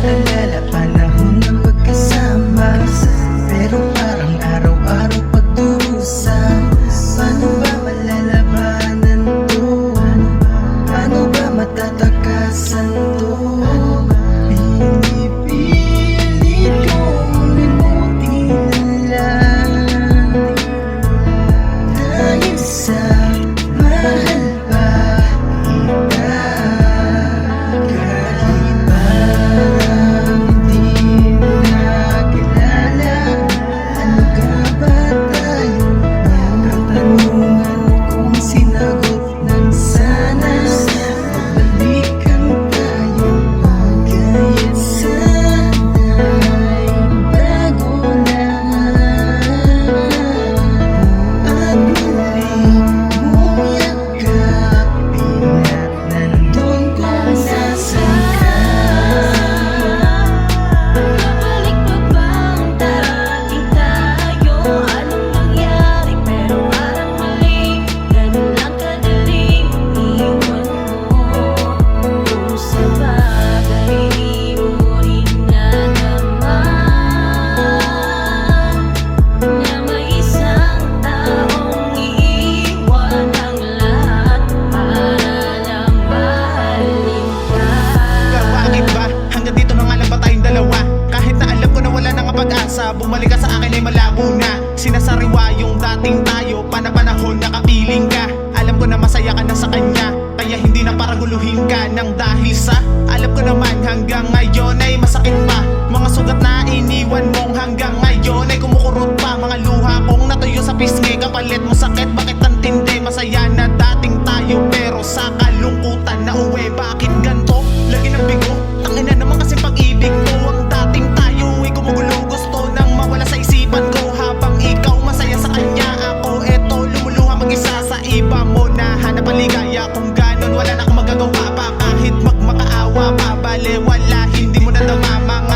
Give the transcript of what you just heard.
Naalala panahon ng pagkasama, pero parang araw-araw pagdurusa. Paano ba malalabanan to? Paano ba matatakasan to? Pinipilit kong limutin lang, dahil sa mahal pa kita. Kahit parang hindi mo nakilala, ano ka ba tayo? Katanungan kong sinagot ng sana, magbalikan tayo. Kahit sana'y bago na, at muling mong yakapin at nandun kung nasaan ka. Babalik pa bang darating tayo? Anong nangyari pero parang mali? Ganun lang kadaling iwan mo. Kung sa bagay di mo rin nadama na may isang taong iiwan ang lahat para lang mahalin ka. Bakit ba? Hanggang dito na nga lang ba tayong dalawa? Kahit na alam ko na wala na nga pag-asa, bumalik ka sa akin ay malabo na. Sinasariwa yung dating tayo, panahon nakapiling ka. Alam ko na masaya ka na sa kanya, kaya hindi na para guluhin ka nang dahil sa alam ko naman hanggang ngayon ay masakit pa. Mga sugat na iniwan mong hanggang ngayon ay kumukurot pa. Mga luha kong natuyo sa pisngi, kapalit mo sakit. Bakit ang tindi? Masaya na dating tayo, pero sa kalungkutan na uwi. Bakit ganto? Lagi ng bigo. Tangina naman kasi pag-ibig ko. Ang dating tayo ay gumugulo. Gusto nang mawala sa isipan ko. Habang ikaw masaya sa kanya, ako eto lumuluha mag-isa sa iba mo. Nahanap ang ligaya kung ganon. Wala na akong magagawa pa kahit magmakaawa pa. Bale wala, hindi mo nadama mga